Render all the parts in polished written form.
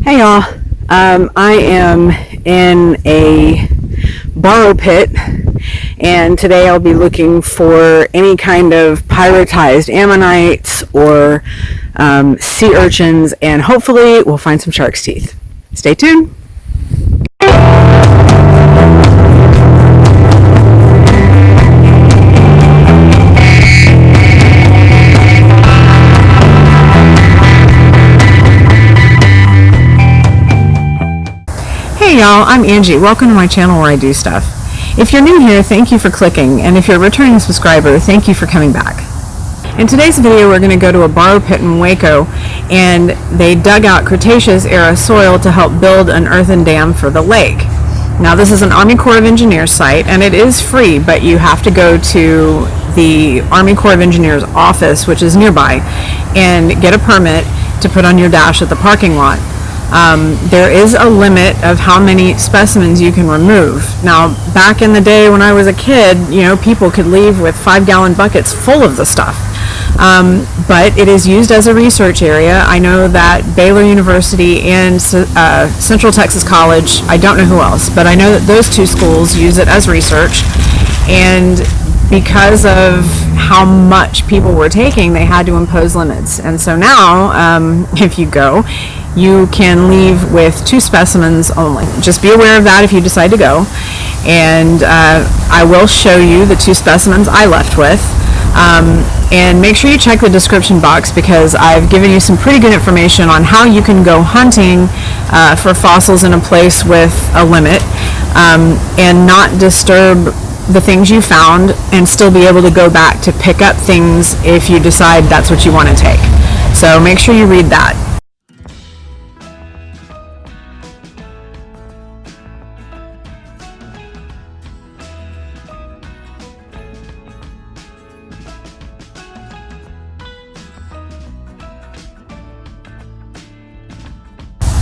Hey y'all, I am in a borrow pit, and today I'll be looking for any kind of pyritized ammonites or sea urchins, and hopefully we'll find some shark's teeth. Stay tuned. Hey y'all, I'm Angie. Welcome to my channel where I do stuff. If you're new here, thank you for clicking, and if you're a returning subscriber, thank you for coming back. In today's video, we're going to go to a borrow pit in Waco, and they dug out Cretaceous era soil to help build an earthen dam for the lake. Now this is an Army Corps of Engineers site, and it is free, but you have to go to the Army Corps of Engineers office, which is nearby, and get a permit to put on your dash at the parking lot. There is a limit of how many specimens you can remove. Now, back in the day when I was a kid, people could leave with 5-gallon buckets full of the stuff. But it is used as a research area. I know that Baylor University and Central Texas College, I don't know who else, but I know that those two schools use it as research. And because of how much people were taking, they had to impose limits. And so now, if you go, you can leave with 2 specimens only. Just be aware of that if you decide to go. And I will show you the 2 specimens I left with. And make sure you check the description box, because I've given you some pretty good information on how you can go hunting for fossils in a place with a limit and not disturb the things you found, and still be able to go back to pick up things if you decide that's what you want to take. So make sure you read that.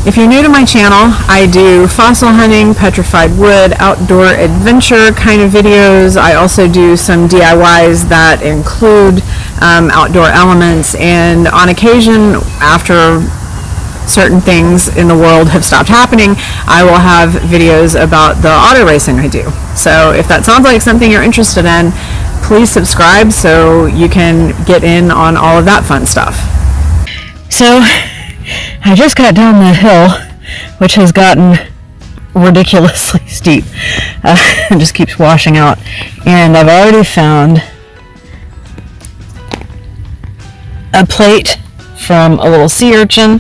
If you're new to my channel, I do fossil hunting, petrified wood, outdoor adventure kind of videos. I also do some DIYs that include outdoor elements, and on occasion, after certain things in the world have stopped happening, I will have videos about the auto racing I do. So if that sounds like something you're interested in, please subscribe so you can get in on all of that fun stuff. So I just got down the hill, which has gotten ridiculously steep. It just keeps washing out. And I've already found a plate from a little sea urchin.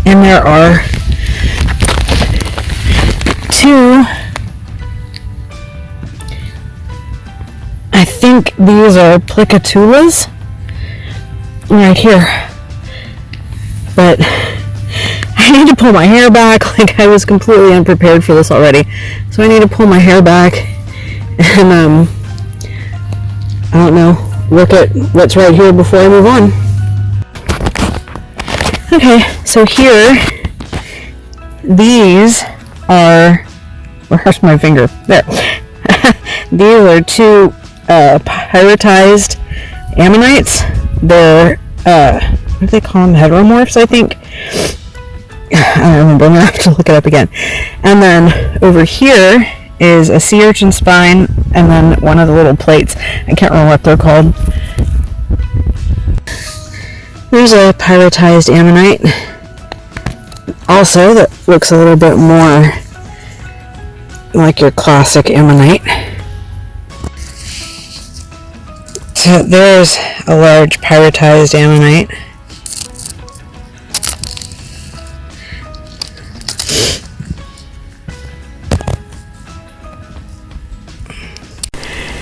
And there are 2, I think these are Plicatulas, right here. But I need to pull my hair back. Like, I was completely unprepared for this already. So I need to pull my hair back and, I don't know, look at what's right here before I move on. Okay, so here, these are, where's my finger? There. These are 2 pyritized ammonites. They're, what do they call them? Heteromorphs, I think. I don't remember. I'm going to have to look it up again. And then over here is a sea urchin spine, and then one of the little plates. I can't remember what they're called. There's a pyritized ammonite. Also, that looks a little bit more like your classic ammonite. So there's a large pyritized ammonite.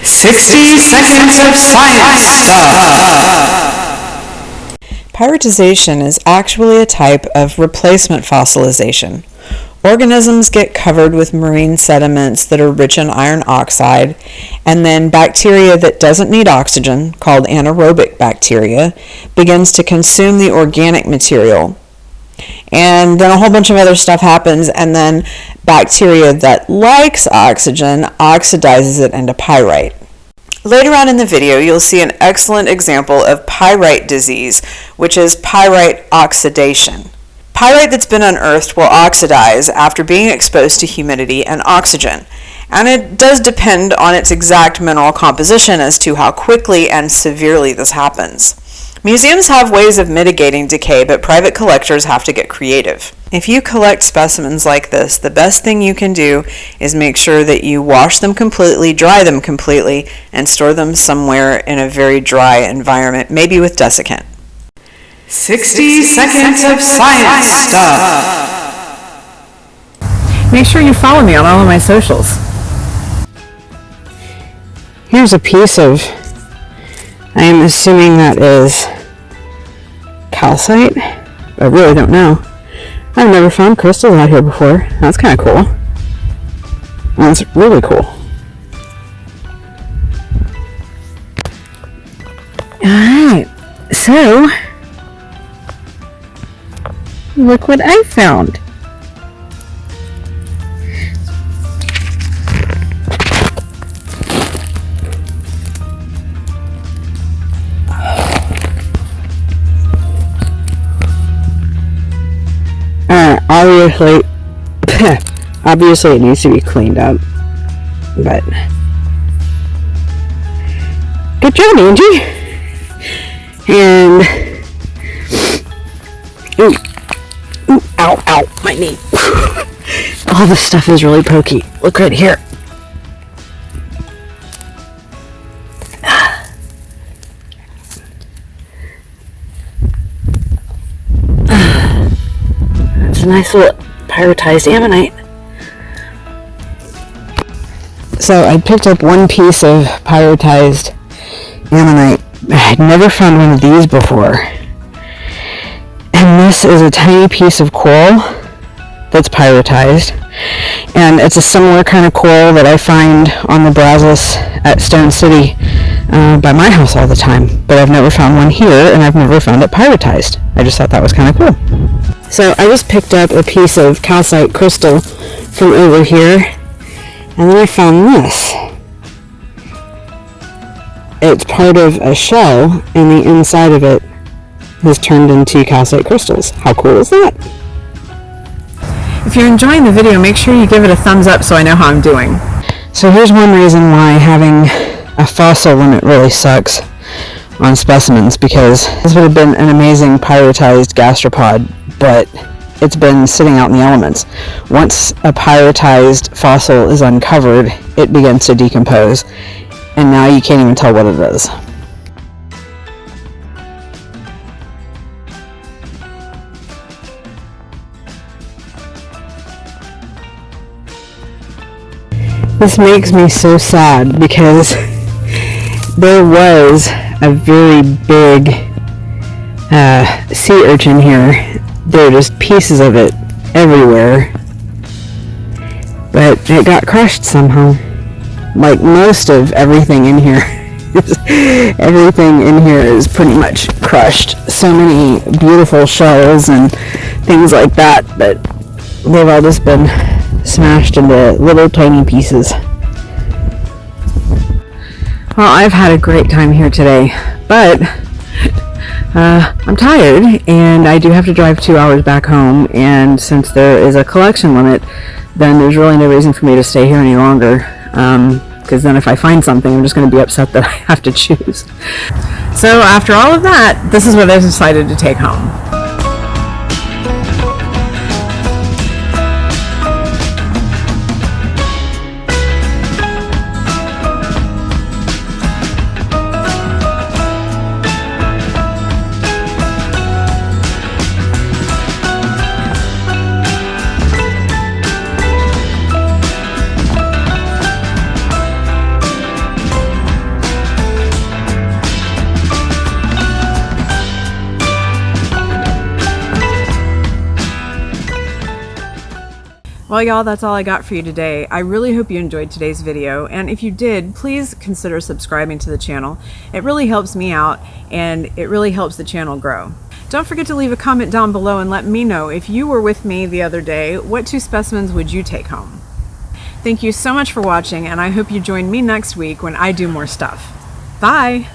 Seconds of science. Pyritization is actually a type of replacement fossilization. Organisms get covered with marine sediments that are rich in iron oxide, and then bacteria that doesn't need oxygen, called anaerobic bacteria, begins to consume the organic material. And then a whole bunch of other stuff happens, and then bacteria that likes oxygen oxidizes it into pyrite. Later on in the video, you'll see an excellent example of pyrite disease, which is pyrite oxidation. Pyrite that's been unearthed will oxidize after being exposed to humidity and oxygen, and it does depend on its exact mineral composition as to how quickly and severely this happens. Museums have ways of mitigating decay, but private collectors have to get creative. If you collect specimens like this, the best thing you can do is make sure that you wash them completely, dry them completely, and store them somewhere in a very dry environment, maybe with desiccant. 60 seconds of science stuff. Make sure you follow me on all of my socials. Here's a piece of, I am assuming that is calcite. I really don't know. I've never found crystals out here before. That's kind of cool. That's really cool. Alright, so look what I found. Obviously it needs to be cleaned up, but good job, Angie. And ooh, ow, my knee. All this stuff is really pokey. Look right here. That's a nice little pyritized ammonite. So I picked up one piece of pyritized ammonite. I had never found one of these before. And this is a tiny piece of coral that's pyritized. And it's a similar kind of coral that I find on the Brazos at Stone City by my house all the time. But I've never found one here, and I've never found it pyritized. I just thought that was kind of cool. So I just picked up a piece of calcite crystal from over here, and then I found this. It's part of a shell, and the inside of it has turned into calcite crystals. How cool is that? If you're enjoying the video, make sure you give it a thumbs up so I know how I'm doing. So here's one reason why having a fossil limit really sucks on specimens, because this would have been an amazing pyritized gastropod, but it's been sitting out in the elements. Once a pyritized fossil is uncovered, it begins to decompose, and now you can't even tell what it is. This makes me so sad because there was a very big sea urchin here. There are just pieces of it everywhere, but it got crushed somehow. Like most of everything in here. Everything in here is pretty much crushed. So many beautiful shells and things like that, but they've all just been smashed into little tiny pieces. Well, I've had a great time here today, but I'm tired, and I do have to drive 2 hours back home, and since there is a collection limit, then there's really no reason for me to stay here any longer, because then if I find something, I'm just going to be upset that I have to choose. So after all of that, this is what I decided to take home. Well, y'all, that's all I got for you today. I really hope you enjoyed today's video, and if you did, please consider subscribing to the channel. It really helps me out, and it really helps the channel grow. Don't forget to leave a comment down below and let me know if you were with me the other day, what 2 specimens would you take home? Thank you so much for watching, and I hope you join me next week when I do more stuff. Bye!